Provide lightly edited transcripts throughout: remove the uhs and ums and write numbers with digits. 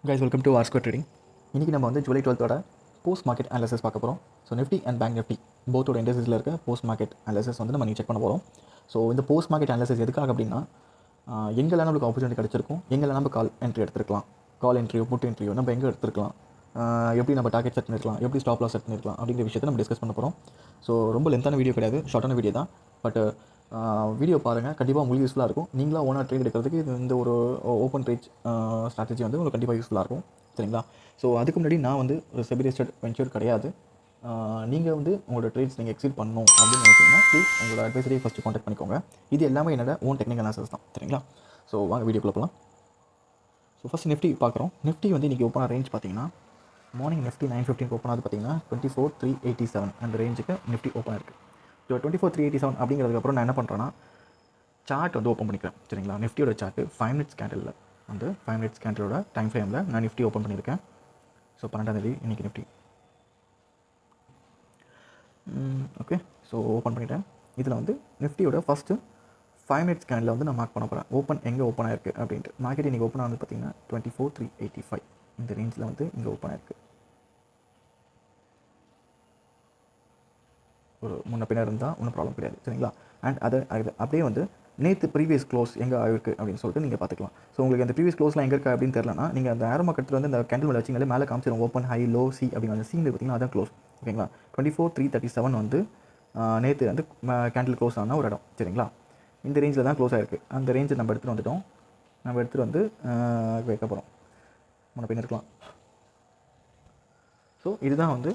Guys welcome to Arsco trading. இன்றைக்கி நம்ம வந்து ஜூலை 12 போஸ்ட் மார்க்கெட் அனாலிசிஸ் பார்க்க போகிறோம். So Nifty and bank Nifty போத்தோட இண்டஸ்ட்ரியில் இருக்க போஸ்ட் மார்க்கெட் அனாலிசிஸ் வந்து நம்ம செக் பண்ண போகிறோம். ஸோ இந்த போஸ்ட் மார்க்கெட் அனாலிசிஸ் எதுக்காக அப்படின்னா எங்கெல்லாம் நம்மளுக்கு ஆப்பர்ச்சுனிட்டி கிடச்சிருக்கும், எங்கெல்லாம் நம்ம கால் என்ட்ரி எடுத்துருக்கலாம், கால் என்ட்ரியோ புட் என்ட்ரியோ நம்ம எங்கே எடுத்துருக்கலாம், எப்படி நம்ம டார்கெட் செட் பண்ணிருக்கலாம், எப்படி ஸ்டாப் லாஸ் செட் பண்ணிருக்கலாம் அப்படிங்கிற விஷயத்தை நம்ம டிஸ்கஸ் பண்ண போகிறோம். ஸோ ரொம்ப லென்த்தான வீடியோ கிடையாது, ஷார்ட்டான வீடியோ தான். பட் வீடியோ பாருங்கள், கண்டிப்பாக உங்களுக்கு யூஸ்ஃபுல்லாக இருக்கும். நீங்களாக ஓனாக ட்ரேட் எடுக்கிறதுக்கு இந்த ஒரு ஓப்பன் ட்ரேட் ஸ்ட்ராட்டஜி வந்து உங்களுக்கு கண்டிப்பாக யூஸ்ஃபுல்லாக இருக்கும். சரிங்களா? ஸோ அதுக்கு முன்னாடி நான் வந்து ஒரு செபி ரெஜிஸ்டர்ட் வெஞ்சர் கிடையாது. நீங்கள் வந்து உங்களோட ட்ரேட்ஸ் நீங்கள் எக்ஸீட் பண்ணணும் அப்படின்னு நினைச்சீங்கன்னா ப்ளீஸ் உங்களோட அட்வைசரியை ஃபஸ்ட்டு காண்டாக்ட் பண்ணிக்கோங்க. இது எல்லாமே என்னோட ஓன் டெக்னிக்கல் அனாலிசிஸ் தான். சரிங்களா? ஸோ வாங்க வீடியோக்குள்ள போகலாம். ஸோ ஃபஸ்ட் நிஃப்டி பார்க்குறோம். நிஃப்டி வந்து இன்றைக்கி ஓப்பன் ரேஞ்ச் பார்த்தீங்கன்னா மார்னிங் நிஃப்டி 9:15 ஓப்பன் ஆகுது. பார்த்தீங்கன்னா 24,387 அந்த ரேஞ்சுக்கு நிஃப்டி ஓப்பன் இருக்குது. ஸோ 24,387 அப்படிங்கிறதுக்கப்புறம் நான் என்ன பண்ணுறேன்னா சார்ட் வந்து ஓப்பன் பண்ணிக்கிறேன். சரிங்களா? நிஃப்டியோட சார்ட்டு 5 மினிட்ஸ் கேண்டலில் வந்து 5 மினிட்ஸ் கேண்டலோட டைம் ஃப்ரேமில் நான் நிஃப்டி ஓப்பன் பண்ணியிருக்கேன். ஸோ 12ஆம் தேதி இன்றைக்கி நிஃப்டி ஓகே. ஸோ ஓப்பன் பண்ணிட்டேன். இதில் வந்து நிஃப்டியோட ஃபஸ்ட்டு 5 மினிட்ஸ் கேண்டில் வந்து நான் மார்க் பண்ண போகிறேன். ஓப்பன் எங்கே ஓப்பன் ஆயிருக்கு அப்படின்ட்டு. மார்க்கெட் இன்றைக்கி ஓப்பன் ஆகுது பார்த்தீங்கன்னா 24,385 இந்த ரேஞ்சில் வந்து இங்கே ஓப்பன் ஆயிருக்கு. ஒரு முன்ன பின்ன இருந்தால் ஒன்றும் ப்ராப்ளம் கிடையாது. சரிங்களா? அண்ட் அது அப்படியே வந்து நேற்று ப்ரீவியஸ் க்ளோஸ் எங்கே ஆயிருக்கு அப்படின்னு சொல்லிட்டு நீங்கள் பார்த்துக்கலாம். ஸோ உங்களுக்கு அந்த ப்ரீவியஸ் க்ளோஸ்லாம் எங்கே இருக்குது அப்படின்னு தெரியலனா நீங்கள் அந்த ஏரோ மார்க்கெட்டில் வந்து அந்த கேண்டில் மேலே வச்சிங்களே மேலே காமிச்சிடும் ஓப்பன் ஹை லோ சி அப்படிங்கிற அந்த சீன் பார்த்தீங்கன்னா அதான் க்ளோஸ். ஓகேங்களா? 24,337 வந்து நேற்று வந்து கேண்டில் க்ளோஸ் ஆன ஒரு இடம். சரிங்களா? இந்த ரேஞ்சில் தான் க்ளோஸ் ஆகிருக்கு. அந்த ரேஞ்சை நம்ம எடுத்துகிட்டு வந்துட்டோம். நம்ம எடுத்துகிட்டு வந்து வைக்க போகிறோம். முன்ன பின்ன இருக்கலாம். ஸோ இதுதான் வந்து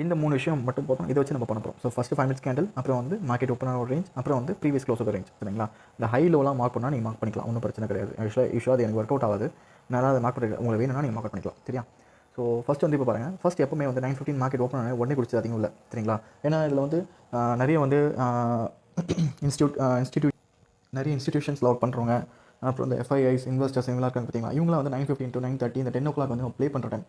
இந்த 3 விஷயம் மட்டும் போதும். இதை வச்சு நம்ம பண்ண போகிறோம். ஸோ ஃபஸ்ட்டு 5 மினிட்ஸ் கேண்டில், அப்புறம் வந்து மார்க்கெட் ஓப்பன் ஆன ஒரு ரேஞ்ச், அப்புறம் வந்து ப்ரீவியஸ் க்ளோஸ் ஒரு ரேஞ்ச். சரிங்களா? இந்த ஹை லோலாம் மார்க் பண்ணால் நீங்கள் மார்க் பண்ணிக்கலாம், ஒன்றும் பிரச்சனை கிடையாது. யூஸ்வலாக அது எனக்கு ஒர்க் அவுட் ஆகாது. நான் அதை மார்க் பண்ணி உங்களுக்கு வேணும்னா நீங்கள் மார்க் பண்ணிக்கலாம். சரியா? ஸோ ஃபஸ்ட் வந்து இப்போ பாருங்கள், ஃபஸ்ட் எப்பவுமே வந்து 9:15 மார்க்கெட் ஓப்பன் ஆன உடனே குடிச்சது அதிகம் இல்லை. சரிங்களா? ஏன்னா இதில் வந்து நிறைய வந்து நிறைய இன்ஸ்டிடியூஷன்ஸில் ஒர்க் பண்ணுறவங்க, அப்புறம் இந்த எஃப்ஐஐஸ் இன்வெஸ்டர்ஸ் இவங்களாம் இருக்காங்க பார்த்தீங்களா, இவங்களாம் வந்து 9:15 to 9:30 இந்த 10 o'clock வந்து ப்ளே பண்ணுற டைம்.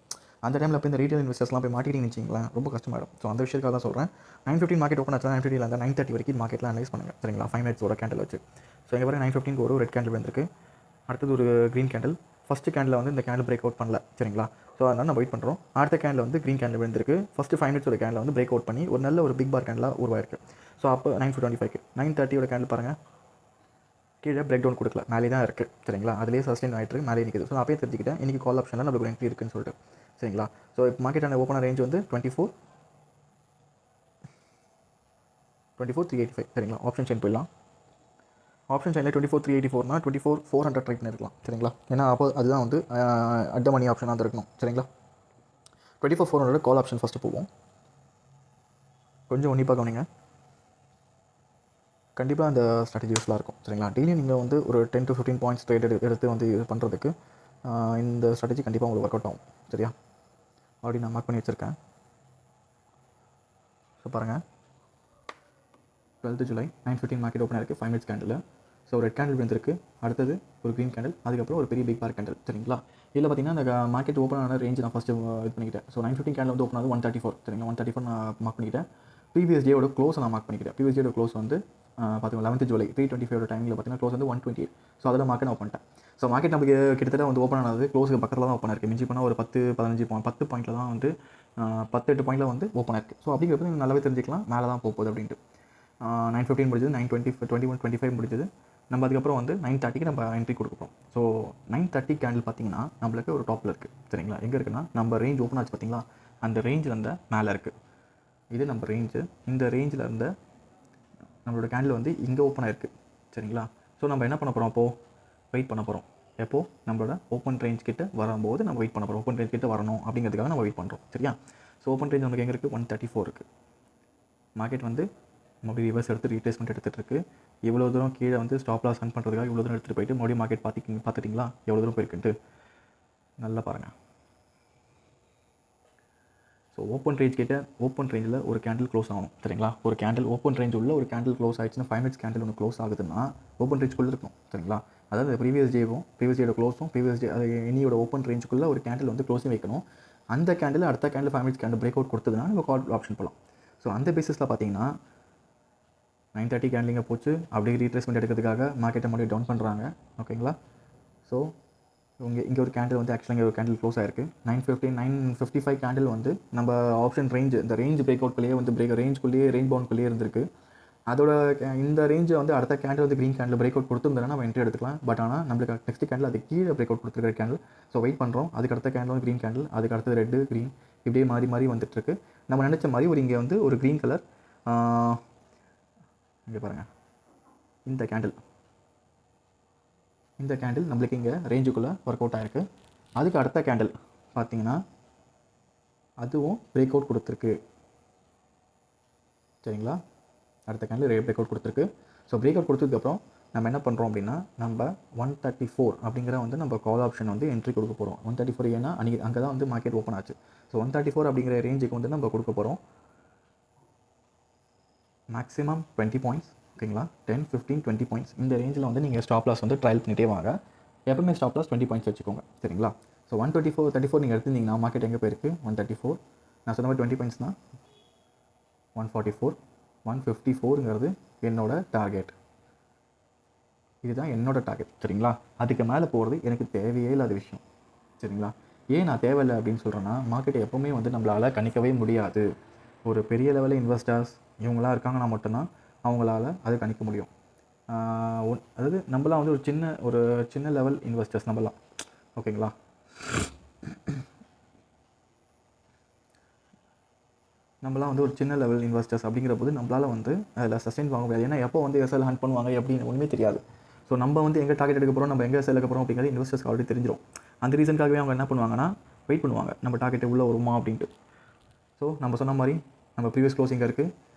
அந்த டைமில் போய் இந்த ரீட்டைல் இன்வெஸ்டர்ஸ்லாம் போய் மாட்டிக்கிட்டீங்கன்னு வச்சிங்களேன், ரொம்ப கஷ்டமாயிடும். ஸோ அந்த விஷயத்துக்காக தான் சொல்கிறேன். 9:15 மார்க்கெட் ஓப்பன் ஆச்சு, 9:15 அந்த 9:30 வரைக்கும் மார்க்கெட்டில் அனலைஸ் பண்ணுங்கள். சரிங்களா? 5 மினிட்ஸோட கேண்டில் வச்சு. ஸோ எங்கள் பாருங்க 9:15 ஒரு ரெட் கேண்டில் வந்திருக்கு, அடுத்தது ஒரு க்ரீன் கேண்டில். ஃபஸ்ட்டு கேண்டில் வந்து இந்த கேண்டில் பிரேக் அவுட் பண்ணல. சரிங்களா? ஸோ அதனால் நம்ம வெயிட் பண்ணுறோம். அடுத்த கேண்டில் வந்து க்ரீன் கேண்டில் வந்திருக்கு. ஃபஸ்ட்டு 5 மினிட்ஸோட கேண்டில் வந்து பிரேக் அவுட் பண்ணி ஒரு நல்ல ஒரு பிக் பார் கேண்டிலாக உருவாயிருக்கு. ஸோ அப்போ 9:25 9:30 கேண்டில் பாருங்கள், கீழே பிரேக் டவுன் கொடுக்கல, மேலே தான் இருக்குது. சரிங்களா? அதிலே சஸ்டெயின் ஆகிட்டு இருக்கு, மேலே நிற்குது. ஸோ அப்பயே தெரிஞ்சுக்கிட்டேன் இன்றைக்கி கால் ஆப்ஷனில் நம்மளுக்கு ஒரு என்ட்ரி இருக்குன்னு சொல்லிட்டு. சரிங்களா? ஸோ இப்போ மார்க்கெட்டான ஓப்பன் ரேஞ்ச் வந்து 24,385. சரிங்களா? ஆப்ஷன் செயின் போயிடலாம். ஆப்ஷன் செயினில் 24,384னா 24,400 ட்ரை பண்ணிருக்கலாம். சரிங்களா? ஏன்னா அப்போ அதுதான் வந்து அட் த மணி ஆப்ஷனாக தான் இருக்கணும். சரிங்களா? 24,400 கால் ஆப்ஷன் ஃபஸ்ட்டு போவோம். கொஞ்சம் உன்னிப்பாக கவனிங்க, கண்டிப்பாக அந்த ஸ்ட்ராட்டஜி யூஸ்ஃபுல்லாக இருக்கும். சரிங்களா? டெய்லி நீங்கள் வந்து ஒரு 10 to 15 பாயிண்ட்ஸ் ட்ரேட் எடுத்து வந்து இது பண்ணுறதுக்கு இந்த ஸ்ட்ராட்டஜி கண்டிப்பாக உங்களுக்கு ஒர்க் அவுட் ஆகும். சரியா? அப்படி நான் மார்க் பண்ணி வச்சுருக்கேன். ஸோ பாருங்கள், 12 ஜூலை 9:15 மார்க்கெட் ஓப்பன் ஆயிருக்கு 5 minutes candle. So red candle வந்துருக்கு, அடுத்தது ஒரு க்ரீன் கேண்டில், அதுக்கப்புறம் ஒரு பெரிய பிக் பார் கேண்டில். சரிங்களா? இதில் பார்த்தீங்கன்னா அந்த மார்க்கெட் ஓப்பன் ஆன ரேஞ்ச் நான் ஃபஸ்ட்டு இது பண்ணிக்கிட்டேன். ஸோ 9:15 கேண்டில் வந்து ஓப்பன் ஆகுது 134. சரிங்களா? 134 நான் மார்க் பண்ணிக்கிட்டேன். ப்ரீவியஸ் டேயோட க்ளோஸ் நான் மார்க் பண்ணிக்கிறேன். ப்ரீவியஸ் டேயோட க்ளோஸ் வந்து பார்த்தீங்கன்னா 11 ஜூலை 3:25 டைமில் பார்த்தீங்கன்னா க்ளோஸ் வந்து 128. ஸோ அதில் மார்க்கெட் நான் ஓப்பன் பண்ணிட்டேன். ஸோ மார்க்கெட் நமக்கு கிட்டத்தட்ட வந்து ஓப்பன் ஆனது க்ளோஸுக்கு பக்கத்தில் தான் ஓப்பன் ஆயிருக்கு. மிஞ்சி போனால் ஒரு 10-15 10 பாயிண்ட்டில் தான் வந்து 10-8 பாயிண்டில் வந்து ஓப்பன் ஆயிருக்கு. ஸோ அப்படிங்கிறது நீங்கள் நல்லாவே தெரிஞ்சிக்கலாம் மேலே தான் போகுது அப்படின்ட்டு. 9:15 முடிஞ்சது, 9:21 முடிஞ்சது. நம்ம அதுக்கப்புறம் வந்து 9:30க்கு நம்ம என்ட்ரி கொடுக்குறோம். ஸோ 9:30 கேண்டில் பார்த்தீங்கன்னா நம்மளுக்கு ஒரு டாப்பில் இருக்குது. சரிங்களா? எங்கே இருக்குன்னா நம்ம ரேஞ்ச் ஓப்பன் ஆச்சு பார்த்தீங்களா, அந்த ரேஞ்சில் இருந்த மேலே இருக்குது. இது நம்ம ரேஞ்சு. இந்த ரேஞ்சில் இருந்த நம்மளோட கேண்டில் வந்து இங்கே ஓப்பன் ஆயிருக்கு. சரிங்களா? ஸோ நம்ம என்ன பண்ண போகிறோம், அப்போது வெயிட் பண்ண போகிறோம். எப்போது நம்மளோட ஓப்பன் ரேஞ்ச் கிட்ட வரும்போது நம்ம வெயிட் பண்ண போகிறோம். ஓப்பன் ரேஞ்ச் கிட்ட வரணும் அப்படிங்கிறதுக்காக நம்ம வெயிட் பண்ணுறோம். சரியா? ஸோ ஓப்பன் ரேஞ்ச் நமக்கு எங்கே இருக்குது, 134 இருக்குது. மார்க்கெட் வந்து மறுபடியும் ரிவர்ஸ் எடுத்து ரீட்ரேஸ்மெண்ட் எடுத்துகிட்டு இருக்குது. இவ்வளோ தூரம் கீழே வந்து ஸ்டாப் லாஸ் ரன் பண்ணுறதுக்காக இவ்வளோ தூரம் எடுத்துகிட்டு போயிட்டு மறுபடியும் மார்க்கெட் பார்த்துட்டிங்களா எவ்வளோ தூரம் போயிருக்குன்ட்டு நல்லா பாருங்கள். ஸோ ஓப்பன் ரேஞ்ச் கிட்ட ஓப்பன் ரேஞ்சில் ஒரு கேண்டில் க்ளோஸ் ஆகணும். சரிங்களா? ஒரு கேண்டில் ஓப்பன் ரேஞ்ச் உள்ள ஒரு கேண்டில் க்ளோஸ் ஆகிடுச்சுன்னா 5 மினிட்ஸ் கேண்டில் ஒன்று க்ளோஸ் ஆகுதுன்னா ஓப்பன் ரேஞ்சுக்குள்ளே இருக்கும். சரிங்களா? அதாவது ப்ரீவியஸ் டேயோட க்ளோஸும் ப்ரீவியஸ் டே அது இனியோட ஓப்பன் ரேஞ்சுக்குள்ளே ஒரு கேண்டில் வந்து க்ளோஸும் வைக்கணும். அந்த கேண்டில் அடுத்த candle 5 minutes candle break out கொடுத்ததுன்னா நம்ம கால் ஆப்ஷன் போகலாம். ஸோ அந்த பேசிஸில் பார்த்தீங்கன்னா 9:30 கேண்டிலிங்க போச்சு, அப்படியே ரீட்ரேஸ்மெண்ட் எடுக்கிறதுக்காக மார்க்கெட்டை மறுபடியும் டவுன் பண்ணுறாங்க. ஓகேங்களா? ஸோ இங்கே ஒரு கேண்டில் வந்து ஆக்சுவலாக இங்கே ஒரு கேண்டில் க்ளோஸ் ஆயிருக்கு 955 கேண்டில் வந்து நம்ம ஆப்ஷன் ரேஞ்சு இந்த ரேஞ்ச் பிரேக் அவுட்குள்ளேயே வந்து ரேஞ்சுக்குள்ளேயே ரேஞ்ச் பவுண்ட்குள்ளேயே இருந்திருக்கு. அதோட இந்த ரேஞ்சை வந்து அடுத்த கேண்டில் வந்து க்ரீன் கேண்டில் பிரேக் அவுட் கொடுத்துருந்தா நம்ம என்ட்ரி எடுத்துக்கலாம். பட் ஆனால் நம்மளுக்கு நெக்ஸ்ட் கேண்டில் அது கீழே பிரேக் அவுட் கொடுத்துருக்க கேண்டில். ஸோ வெயிட் பண்ணுறோம். அதுக்கு அடுத்த கேண்டில் வந்து க்ரீன் கேண்டில், அதுக்கு அடுத்தது ரெட்டு க்ரீன், இப்படியே மாறி மாறி வந்துட்டுருக்கு. நம்ம நினச்ச மாதிரி இங்கே வந்து ஒரு க்ரீன் கலர் இங்கே பாருங்கள், இந்த கேண்டில் நம்மளுக்கு இங்கே ரேஞ்சுக்குள்ளே ஒர்க் அவுட் ஆகிருக்கு. அதுக்கு அடுத்த கேண்டில் பார்த்தீங்கன்னா அதுவும் பிரேக் அவுட் கொடுத்துருக்கு. சரிங்களா, அடுத்த கேண்டில் பிரேக் அவுட் கொடுத்துருக்கு. ஸோ பிரேக் அவுட் கொடுத்ததுக்கப்புறம் நம்ம என்ன பண்ணுறோம் அப்படின்னா நம்ம 134 அப்படிங்கிற வந்து நம்ம கால் ஆப்ஷன் வந்து என்ட்ரி கொடுக்க போகிறோம். 134 ஏன்னா அங்கே தான் வந்து மார்க்கெட் ஓப்பன் ஆச்சு. ஸோ 134 அப்படிங்கிற ரேஞ்சுக்கு வந்து நம்ம கொடுக்க போகிறோம். Maximum 20 points. ஓகேங்களா, 10, 15, 20 பாயிண்ட்ஸ் இந்த ரேஞ்சில் வந்து நீங்கள் ஸ்டாப் லாஸ் வந்து ட்ரையல் பண்ணிட்டே வாங்க. எப்பவுமே ஸ்டாப் லாஸ் 20 பாயிண்ட்ஸ் வச்சுக்கோங்க. சரிங்களா, ஸோ 134 நீங்கள் எடுத்துருந்தீங்கன்னா மார்க்கெட் எங்கே போயிருக்கு 134. நான் சொன்ன மாதிரி 20 பாயிண்ட்ஸ்னால் 144, 154ங்கிறது என்னோட டார்கெட். இதுதான் என்னோட டார்கெட். சரிங்களா, அதுக்கு மேலே போகிறது எனக்கு தேவையே இல்லாத விஷயம். சரிங்களா, ஏன் நான் தேவையில்லை அப்படின்னு சொல்கிறேன்னா மார்க்கெட்டை எப்போவுமே வந்து நம்மளால் கணிக்கவே முடியாது. ஒரு பெரிய லெவலில் இன்வெஸ்டர்ஸ் இவங்களாம் இருக்காங்கன்னா மட்டும்தான் அவங்களால அது கணிக்க முடியும். அதாவது நம்மளாம் வந்து ஒரு சின்ன லெவல் இன்வெஸ்டர்ஸ் நம்மளாம். ஓகேங்களா, நம்மளாம் வந்து ஒரு சின்ன லெவல் இன்வெஸ்டர்ஸ் அப்படிங்கிற போது நம்மளால் வந்து அதில் சஸ்டெயின் வாங்க முடியாது. ஏன்னா எப்போ வந்து எஸ்எல் ஹண்ட் பண்ணுவாங்க எப்படின்னு ஒன்றுமே தெரியாது. ஸோ நம்ம வந்து எங்கே டார்கெட் எடுக்க போகிறோம், நம்ம எங்கே எஸ்எல் எடுக்க போகிறோம் அப்படிங்கிறது இன்வெஸ்டர்ஸ்க்கு ஆல்ரெடி தெரிஞ்சிடும். அந்த ரீசனுக்காகவே அவங்க என்ன பண்ணுவாங்கன்னா வெயிட் பண்ணுவாங்க நம்ம டார்கெட் உள்ளே வருமா அப்படின்ட்டு. ஸோ நம்ம சொன்ன மாதிரி நம்ம ப்ரீவியஸ் க்ளோசிங் இருக்குது,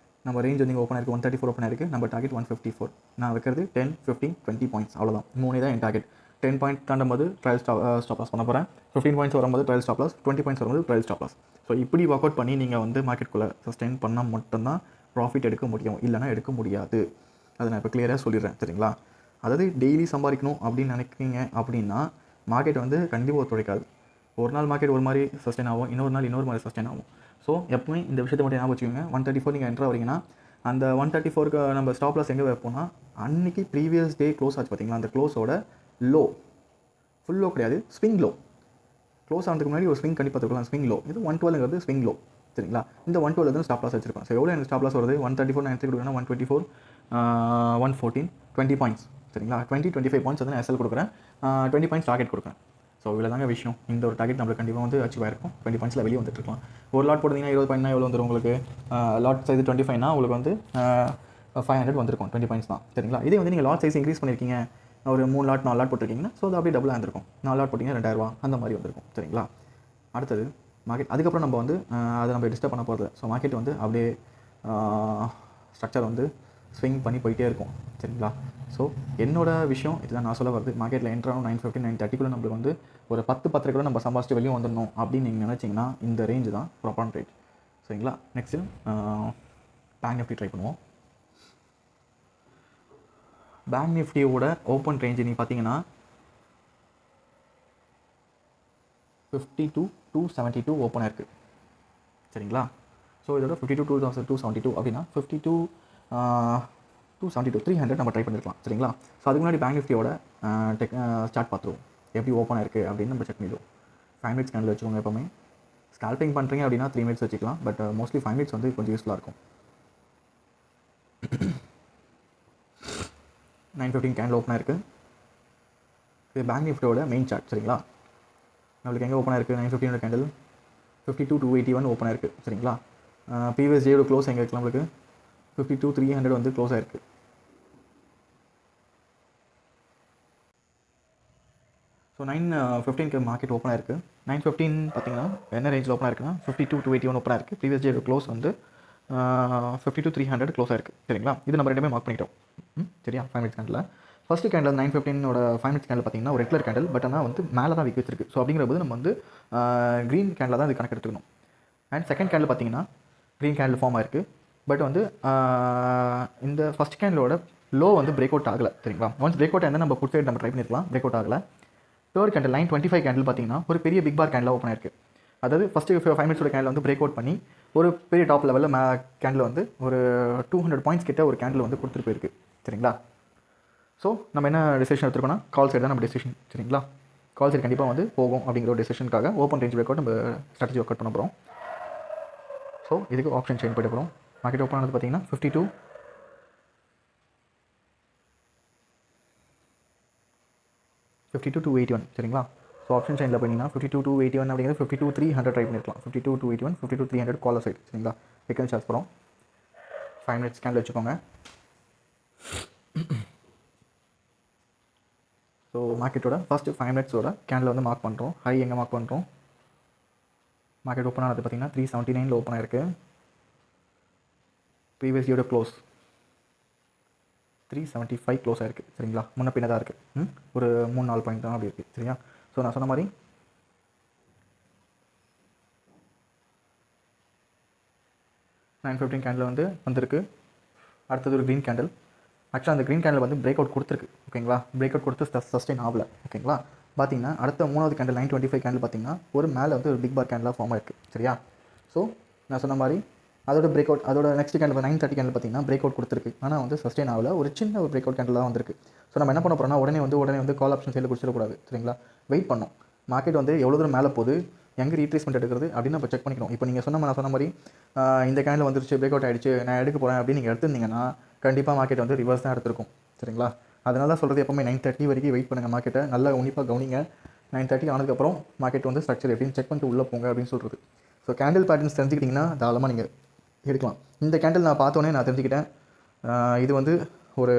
நம்ம ரேஞ்ச் வந்து ஓப்பன் ஆயிருக்கு 134 ஓப்பன் ஆயிருக்கு, நம்ம டார்கெட் 154. நான் வைக்கிறது 10, 15, 20 பாயிண்ட்ஸ் அவ்வளோதான். 3 தான் என் டார்கெட். 10 பாயிண்ட் தாண்டும் போது ட்ரையல் ஸ்டாப் லாஸ் பண்ண போகிறேன். 15 பாயிண்ட்ஸ் வரும்போது ட்ரையல் ஸ்டாப் லாஸ், 20 பாயிண்ட்ஸ் வரும்போது ட்ரையல் ஸ்டாப் லாஸ். ஸோ இப்படி ஒர்க் அவுட் பண்ணி நீங்கள் வந்து மார்க்கெட்டுக்குள்ளே சஸ்டெயின் பண்ணால் மட்டும்தான் ப்ராஃபிட் எடுக்க முடியும், இல்லைனா எடுக்க முடியாது. அதை நான் இப்போ கிளியராக சொல்லிடுறேன். சரிங்களா, அதாவது டெய்லி சம்பாதிக்கணும் அப்படின்னு நினைக்கிறீங்க அப்படின்னா மார்க்கெட் வந்து கண்டிப்பாக ஒத்துழைக்காது. ஒரு நாள் மார்க்கெட் ஒரு மாதிரி சஸ்டெயின் ஆகும், இன்னொரு நாள் இன்னொரு மாதிரி சஸ்டெயின் ஆகும். ஸோ எப்பவுமே இந்த விஷயத்தை மட்டும் ஞாபகம் வச்சுக்கோங்க. 134 நீங்கள் என்ட்ரு வரீங்கன்னா அந்த 134க்கு நம்ம ஸ்டாப் லாஸ் எங்கே வைப்போம்னா அன்றைக்கி ப்ரீவியஸ் டே க்ளோஸ் ஆச்சு பார்த்தீங்களா, அந்த க்ளோஸோட லோ, ஃபுல் லோ கிடையாது, ஸ்விங் லோ. க்ளோஸ் ஆனதுக்கு முன்னாடி ஒரு ஸ்விங் கண்டிப்பாக பார்த்துக்கலாம், ஸ்விங் லோ. இது 112ங்கிறது ஸ்விங் லோ. சரிங்களா, இந்த 112 வந்து ஸ்டாப் லாஸ் வச்சிருக்கேன். ஸோ எவ்வளோ எனக்கு ஸ்டாப் லாஸ் வருது 134 நான் என்ட்ரி கொடுக்குறேன்னா 124, 114, 20 பாயிண்ட்ஸ். சரிங்களா, 20, 25 பாயிண்ட்ஸ் வந்து நான் எஸ்எல் கொடுக்குறேன், 20 பாயிண்ட்ஸ் டார்கெட் கொடுக்குறேன். ஸோ இவ்வளோ தாங்க விஷயம். இந்த ஒரு டார்கெட் நம்மளுக்கு கண்டிப்பாக வந்து அச்சீவ் ஆயிருக்கும். 20 பாயிண்ட்ஸில் வெளியே வந்துட்டு இருக்கலாம். ஒரு லாட் போட்டிங்கன்னா 20 பாயிண்ட்னா எவ்வளோ வந்துடும் உங்களுக்கு, லாட் சைஸ் 25னா உங்களுக்கு வந்து 500 வந்திருக்கும். 20 பாயிண்ட்ஸ் தான். சரிங்களா, இதே வந்து நீங்கள் லாட் சைஸ் இன்க்ரீஸ் பண்ணியிருக்கீங்க, ஒரு 3 லாட் 4 லாட் போட்டிருக்கீங்கன்னா ஸோ அது அப்படியே டபுளாக இருந்திருக்கும். 4 லாட் போட்டிங்கன்னா 2000 அந்த மாதிரி வந்திருக்கும். சரிங்களா, அடுத்தது மார்க்கெட். அதுக்கப்புறம் நம்ம வந்து அதை நம்ம டிஸ்டர்ப் பண்ண போகிறது. ஸோ மார்க்கெட் வந்து அப்படியே ஸ்ட்ரக்சர் வந்து ஸ்விங் பண்ணி போயிட்டே இருக்கும். சரிங்களா, ஸோ என்னோட விஷயம் இதுதான் நான் சொல்ல வருது. மார்க்கெட்டில் என்ட்ரானும் 9:15, 9:30 நம்மளுக்கு வந்து ஒரு 10 கூட நம்ம சம்பாதிச்சு வெளியே வந்துடணும் அப்படின்னு நீங்கள் நினச்சிங்கன்னா இந்த ரேஞ்சு தான் ப்ராப்பரான ரேஞ்ச். சரிங்களா, நெக்ஸ்ட்டு பேங்க் நிஃப்டி ட்ரை பண்ணுவோம். பேங்க் நிஃப்டியோட ஓப்பன் ரேஞ்சு நீங்கள் பார்த்தீங்கன்னா 52,272 ஓப்பன் ஆயிருக்கு. சரிங்களா, ஸோ இதோட 52,272 அப்படின்னா 52,272 300 நம்ம ட்ரை பண்ணிருக்கலாம். சரிங்களா, ஸோ அதுக்கு முன்னாடி பேங்க் நிஃப்டியோட சார்ட் பார்த்துருவோம் எப்படி ஓப்பன் ஆயிருக்கு அப்படின்னு நம்ம செக் பண்ணிடுவோம். 5 மினிட்ஸ் கேண்டில் வச்சுக்கோங்க. எப்போவுமே ஸ்கால்பிங் பண்ணுறீங்க அப்படின்னா 3 மினிட்ஸ் வச்சுக்கலாம். பட் மோஸ்ட்லி 5 மினிட்ஸ் வந்து கொஞ்சம் யூஸ்ஃபுல்லாக இருக்கும். 9:15 கேண்டில் ஓப்பன் ஆயிருக்கு. இது பேங்க் நிஃப்டியோட மெயின் சார்ட். சரிங்களா, நம்மளுக்கு எங்கே ஓப்பன் ஆயிருக்கு 9:15 கேண்டில் 52,281 ஓப்பன் ஆயிருக்கு. சரிங்களா, ப்ரீவியஸ் டேயோட க்ளோஸ் எங்கே இருக்குது நம்மளுக்கு 52,300 வந்து க்ளோஸ் ஆயிருக்கு. ஸோ 9:15க்கு மார்க்கெட் ஓப்பன் ஆயிருக்கு. 9:15 பார்த்தீங்கன்னா என்ன ரேஞ்சில் ஓப்பன் ஆயிருக்குன்னா 52,281 ஓப்பன் ஆயிருக்கு. ப்ரீவியஸ் டேயோட க்ளோஸ் வந்து 52,300 க்ளோஸ் ஆயிருக்கு. சரிங்களா, இது நம்ம ரெண்டுமே மார்க் பண்ணிட்டோம். சரியா, 5 மினிட்ஸ் கேண்டில் ஃபஸ்ட்டு கேண்டில் 9:15ஓட 5 மினிட்ஸ் கேண்டில் பார்த்தீங்கன்னா ஒரு ரெட் கலர் கேண்டில். பட் ஆனால் வந்து மேலே தான் விற்க வச்சிருக்கு. ஸோ அப்படிங்கிற போது நம்ம வந்து க்ரீன் கேண்டில் தான் இது கணக்கு எடுத்துக்கணும். அண்ட் செகண்ட் கேண்டில் பார்த்தீங்கன்னா க்ரீன் கேண்டில் ஃபார்ம் ஆயிருக்கு. பட் வந்து இந்த ஃபஸ்ட் கேண்டிலோட லோ வந்து பிரேக் அவுட் ஆகலை. சரிங்களா, ஒன்ஸ் பிரேக் அவுட் ஆயிருந்தால் நம்ம புட் சைடு நம்ம ட்ரை பண்ணிருக்கலாம். பிரேக் அவுட் ஆகலை. தேர்ட் கேண்டில் 9:25 கேண்டில் பார்த்தீங்கன்னா ஒரு பெரிய பிக் பார் கேண்டில் ஓப்பன் ஆயிருக்கு. அதாவது ஃபஸ்ட்டு 5 மினிட்ஸோட கேண்டில் வந்து பிரேக் அவுட் பண்ணி ஒரு பெரிய டாப் லெவலில் கேண்டில் வந்து ஒரு 200 பாயிண்ட்ஸ் கிட்ட ஒரு கேண்டில் வந்து கொடுத்துட்டு போயிருக்கு. சரிங்களா, ஸோ நம்ம என்ன டிசிஷன் எடுத்துருக்கோம்னா கால் சைடு தான் நம்ம டிசிஷன். சரிங்களா, கால் சைடு கண்டிப்பாக வந்து போகும் அப்படிங்கிற ஒரு டெசிஷனுக்காக ஓப்பன் ரேஞ்ச் பிரேக் அவுட் நம்ம ஸ்ட்ராட்டஜி ஒர்க் அவுட் பண்ண போகிறோம். ஸோ இதுக்கு ஆப்ஷன் செயின் போய்ட்டு போகிறோம். மார்க்கெட் ஓப்பன் ஆனது பார்த்தீங்கன்னா 52,281 சரிங்களா. ஸோ ஆப்ஷன் செயினில் போனீங்கன்னா 52,281 அப்படிங்கிறது 52,300 ட்ரை பண்ணிருக்கலாம். 52,281 52,300 காலர் சைடு சரிங்களா. வெக்கன் சார்ஜ் போகிறோம். 5 மினிட்ஸ் கேண்டில் வச்சுக்கோங்க. ஸோ மார்க்கெட்டோட ஃபஸ்ட்டு 5 மினிட்ஸோட கேண்டில் வந்து மார்க் பண்ணுறோம். ஹை எங்கே மார்க் பண்ணுறோம்? மார்க்கெட் ஓப்பன் ஆனது பார்த்தீங்கன்னா 379 ஓப்பன் ஆயிருக்கு. ப்ரீவியஸ் டேயோட க்ளோஸ் 375 க்ளோஸ் ஆயிருக்கு சரிங்களா. முன்ன பின்ன தான் இருக்குது. ஒரு 3-4 பாயிண்ட் தான் அப்படி இருக்குது சரியா. ஸோ நான் சொன்ன மாதிரி 9:15 கேண்டில் வந்து வந்திருக்கு. அடுத்தது ஒரு க்ரீன் கேண்டில். ஆக்சுவலாக அந்த க்ரீன் கேண்டில் வந்து பிரேக் அவுட் கொடுத்துருக்கு ஓகேங்களா. பிரேக் அவுட் கொடுத்து சஸ்டெயின் ஆகல ஓகேங்களா. பார்த்தீங்கன்னா அடுத்த 3வது கேண்டில் 9:25 கேண்டில் பார்த்தீங்கன்னா ஒரு மேலே வந்து ஒரு பிக் பார் கேண்டிலாக ஃபார்ம் ஆயிருக்கு சரியா. ஸோ நான் சொன்ன மாதிரி அதோட பிரேக் அவுட் அதோட நெக்ஸ்ட் கேண்டில் 9:30 கேண்டில் பார்த்தீங்கன்னா பிரேக் அவுட் கொடுத்துருக்கு. ஆனால் வந்து சஸ்டெயின் ஆகல. ஒரு சின்ன ஒரு பிரேக் அவுட் கேண்டில் தான் வந்திருக்கு. ஸோ நம்ம என்ன பண்ண போகிறோம்னா உடனே வந்து கால் ஆப்ஷன் சைடில் குடிச்சிடக்கூடாது சரிங்களா. வெயிட் பண்ணோம். மார்க்கெட் வந்து எவ்வளோ தூரம் மேலே போகுது, எங்கே ரீட்ரேஸ்மெண்ட் எடுக்கிறது அப்படின்னு நம்ம செக் பண்ணிக்கணும். இப்போ நீங்கள் நான் சொன்ன மாதிரி இந்த கேண்டில் வந்துருச்சு, பிரேக் அவுட் ஆகிடுச்சு, நான் எடுக்க போகிறேன் அப்படின்னு நீங்கள் எடுத்துருந்தீங்கன்னா கண்டிப்பாக மார்க்கெட் வந்து ரிவர்ஸ் தான் எடுத்திருக்கும் சரிங்களா. அதனால தான் சொல்கிறது எப்போவுமே 9:30 வரைக்கும் வெயிட் பண்ணுங்கள். மார்க்கெட்டை நல்லா உன்னிப்பாக கவனிங்க. 9:30 ஆனதுக்கப்புறம் மார்க்கெட் வந்து ஸ்ட்ரக்சர் எப்படின்னு செக் பண்ணிட்டு உள்ளே போங்க அப்படின்னு சொல்கிறது. ஸோ கேண்டில் பேட்டர்ன்ஸ் தெரிஞ்சுக்கிட்டிங்கன்னா தாராளமாக நீங்கள் எடுக்கலாம். இந்த கேண்டில் நான் பார்த்தோன்னே நான் தெரிஞ்சுக்கிட்டேன் இது வந்து ஒரு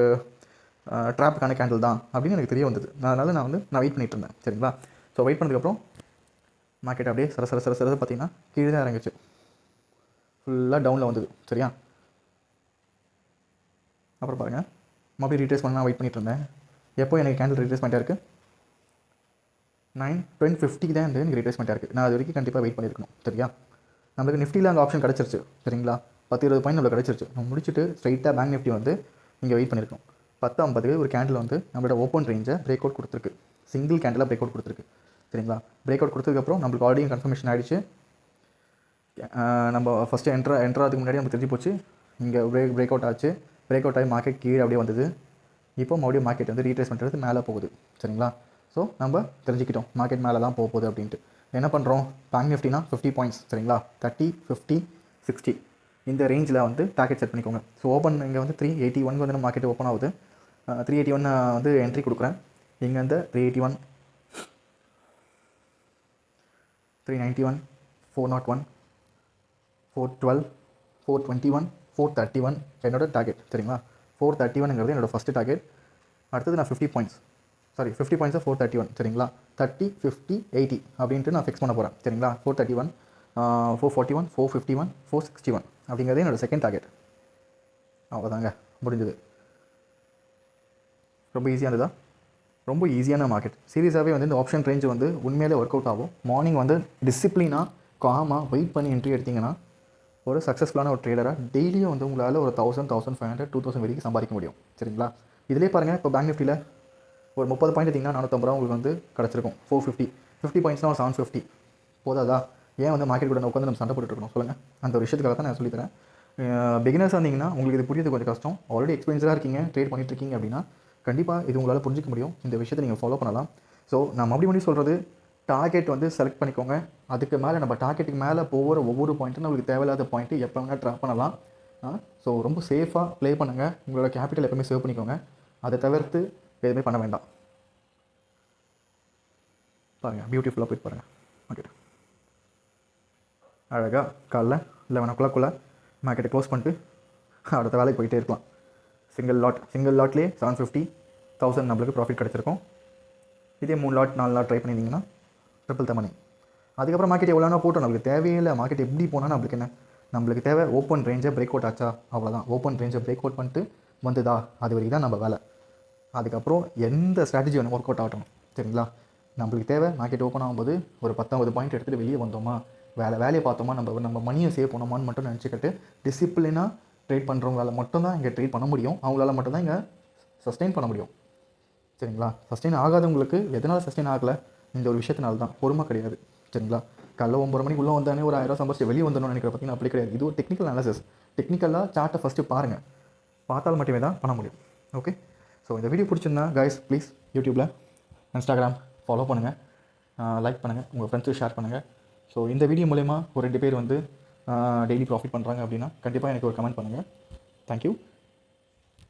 ட்ராப்புக்கான கேண்டில் தான் அப்படின்னு எனக்கு தெரிய வந்தது. அதனால் நான் வெயிட் பண்ணிட்டு இருந்தேன் சரிங்களா. ஸோ வெயிட் பண்ணதுக்கப்புறம் மார்க்கெட் அப்படியே சர பார்த்தீங்கன்னா கீழே தான் இறங்கிச்சு. ஃபுல்லாக டவுனில் வந்தது சரியா. அப்புறம் பாருங்கள் மறுபடியும் ரீட்ரேஸ் பண்ண நான் வெயிட் பண்ணிட்டு இருந்தேன். எப்போ எனக்கு கேண்டில் ரீட்ரேஸ்மெண்ட்டாக இருக்குது 9:50 தான் எனக்கு ரீட்ரேஸ்மெண்ட்டாக இருக்குது. நான் அது வரைக்கும் கண்டிப்பாக வெயிட் பண்ணியிருக்கணும் சரியா. நம்மளுக்கு நிஃப்டியில் அங்கே ஆப்ஷன் கிடச்சிருச்சு சரிங்களா. 10-20 பாயிண்ட் நம்மளுக்கு கிடச்சிருச்சு. நம்ம முடிச்சுட்டு ஸ்ட்ரைட்டாக பேங்க் நிஃப்டி வந்து இங்கே வெயிட் பண்ணியிருக்கோம். 10:50 ஒரு கேண்டில் வந்து நம்மளோட ஓப்பன் ரேஞ்சை பிரேக் அவுட் கொடுத்துருக்கு. சிங்கிள் கேண்டிலாக பிரேக் அவுட் கொடுத்துருக்கு சரிங்களா. பிரேக் அவுட் கொடுத்ததுக்கப்புறம் நம்மளுக்கு ஆல்ரெடி கன்ஃபர்மேஷன் ஆகிடுச்சு. நம்ம ஃபஸ்ட்டு என்ட்ராதுக்கு முன்னாடி நமக்கு தெரிஞ்சு போச்சு இங்கே பிரேக் அவுட் ஆச்சு. பிரேக் அவுட் ஆகி மார்க்கெட் கீழே அப்படியே வந்தது. இப்போ மறுபடியும் மார்க்கெட் வந்து ரீட்ரேஸ்மெண்ட் எடுத்து மேலே போகுது சரிங்களா. ஸோ நம்ம தெரிஞ்சுக்கிட்டோம் மார்க்கெட் மேலே தான் போகுது அப்படின்ட்டு. என்ன பண்ணுறோம், பேங்க் நிஃப்டினா 50 பாயிண்ட்ஸ் சரிங்களா. 30, 50, 60 இந்த ரேஞ்சில் வந்து டார்கெட் செட் பண்ணிக்கோங்க. ஸோ ஓப்பன் இங்கே வந்து 381 வந்து மார்க்கெட் ஓப்பன் ஆகுது. 381 வந்து என்ட்ரி கொடுக்குறேன். இங்கே வந்து 381, 391, 401, 412, 421, 431 என்னோட டார்கெட் சரிங்களா. 431ங்கிறது என்னோட ஃபஸ்ட்டு டார்கெட். அடுத்தது நான் 50 பாயிண்ட்ஸ் 50 பாயிண்ட்ஸாக 431 சரிங்களா. 30, 50, 80 அப்படின்ட்டு நான் ஃபிக்ஸ் பண்ண போகிறேன் சரிங்களா. 431, 441, 451, 461 அப்படிங்கிறது என்னோடய செகண்ட் டார்கெட். அவ்வளோதாங்க, முடிஞ்சது. ரொம்ப ஈஸியாக இருந்ததா? ரொம்ப ஈஸியான மார்க்கெட். சீரியஸாகவே வந்து இந்த ஆப்ஷன் ரேஞ்சு வந்து உண்மையிலே ஒர்க் அவுட் ஆகும். மார்னிங் வந்து டிசிப்ளினாக காமாக வெயிட் பண்ணி என்ட்ரி எடுத்திங்கன்னா ஒரு சக்ஸஸ்ஃபுல்லான ஒரு ட்ரேடராக டெய்லியும் வந்து உங்களால் ஒரு 1000, 1500, 2000 வரைக்கும் சம்பாதிக்க முடியும் சரிங்களா. இதிலே பாருங்கள், இப்போ பேங்க் நிஃப்டியில் ஒரு 30 பாயிண்ட் எடுத்திங்கன்னா 450 ரூபா உங்களுக்கு வந்து கிடச்சிருக்கும். 450 பாயிண்ட்ஸ்னால் ஒரு 750 போதாதா? ஏன் வந்து மார்க்கெட் கூட உட்காந்து நம்ம சண்டை போட்டுருக்கணும் சொல்லுங்கள். அந்த ஒரு விஷயத்துக்காக தான் நான் சொல்லித்தரேன். பிகினர்ஸ் வந்தீங்கன்னா உங்களுக்கு இது புரியுது கொஞ்சம் கஷ்டம். ஆல்ரெடி எக்ஸ்பீரியன்ஸாக இருக்கீங்க, ட்ரேட் பண்ணிட்டு இருக்கீங்க அப்படின்னா கண்டிப்பாக இது உங்களால் புரிஞ்சிக்க முடியும். இந்த விஷயத்தை நீங்கள் ஃபாலோ பண்ணலாம். ஸோ நான் மறுபடியும் சொல்கிறது, டார்கெட் வந்து செலக்ட் பண்ணிக்கோங்க. அதுக்கு மேலே நம்ம டார்கெட்டுக்கு மேலே போகிற ஒவ்வொரு பாயிண்ட்டும் நம்மளுக்கு தேவையில்லாத பாயிண்ட்டு எப்போ வேணால் ட்ராப் பண்ணலாம். ஸோ ரொம்ப சேஃபாக ப்ளே பண்ணுங்கள். உங்களோட கேபிட்டல் எப்போவுமே சேவ் பண்ணிக்கோங்க. அதை தவிர்த்து எதுவுமே பண்ண வேண்டாம். பாருங்கள், பியூட்டிஃபுல்லாக போயிட்டு பாருங்கள். ஓகே, அழகாக காலைல 11 o'clock மார்க்கெட்டை க்ளோஸ் பண்ணிட்டு அடுத்த வேலைக்கு போயிட்டே இருக்கலாம். சிங்கிள் லாட்லேயே 750, 1000 நம்மளுக்கு ப்ராஃபிட் கிடச்சிருக்கும். இதே 3 லாட் 4 லாட் ட்ரை பண்ணியிருந்தீங்கன்னா ட்ரிபிள் த மணி. அதுக்கப்புறம் மார்க்கெட் எவ்வளோனா போட்டோம், நம்மளுக்கு தேவையில்லை. மார்க்கெட் எப்படி போனால் நம்மளுக்கு என்ன, நம்மளுக்கு தேவை ஓப்பன் ரேஞ்சை பிரேக் அவுட் ஆச்சா, அவ்வளோதான். ஓப்பன் ரேஞ்சை பிரேக் அவுட் பண்ணிட்டு வந்துதா, அது வரைக்கும் தான் நம்ம வேலை. அதுக்கப்புறம் எந்த ஸ்ட்ராட்டஜி வேணும் ஒர்க் அவுட் ஆகட்டும் சரிங்களா. நம்மளுக்கு தேவை மார்க்கெட் ஓப்பன் ஆகும்போது ஒரு 19 பாயிண்ட் எடுத்துகிட்டு வெளியே வந்தோமா, வேலையை பார்த்தோமா, நம்ம மணியை சேவ் பண்ணோமான்னு மட்டும் நினச்சிக்கிட்டு டிசிப்ளினாக ட்ரேட் பண்ணுறவங்களால மட்டும்தான் இங்கே ட்ரேட் பண்ண முடியும். அவங்களால மட்டும்தான் இங்கே சஸ்டெயின் பண்ண முடியும் சரிங்களா. சஸ்டெயின் ஆகாதவங்களுக்கு எதனால் சஸ்டெயின் ஆகலை, இந்த ஒரு விஷயத்தினால தான். பொறுமை கிடையாது சரிங்களா. காலைல 9 மணிக்கு உள்ளே வந்தானே ஒரு 1000 சம்பாதிச்சு வெளியே வந்துடணும்னு நினைக்கிற பார்த்தீங்கன்னா அப்படி கிடையாது. இது ஒரு டெக்னிக்கல் அனாலிசிஸ். டெக்னிக்கலாக சார்ட்டை ஃபஸ்ட்டு பாருங்கள், பார்த்தால் மட்டுமே தான் பண்ண முடியும். ஓகே, ஸோ இந்த வீடியோ பிடிச்சிருந்தா கைஸ் ப்ளீஸ் யூடியூப்பில், இன்ஸ்டாகிராம் ஃபாலோ பண்ணுங்கள். லைக் பண்ணுங்கள், உங்கள் ஃப்ரெண்ட்ஸுக்கு ஷேர் பண்ணுங்கள். ஸோ இந்த வீடியோ மூலயமா ஒரு 2 பேர் வந்து டெய்லி ப்ராஃபிட் பண்ணுறாங்க அப்படின்னா கண்டிப்பாக எனக்கு ஒரு கமெண்ட் பண்ணுங்கள். தேங்க்யூ.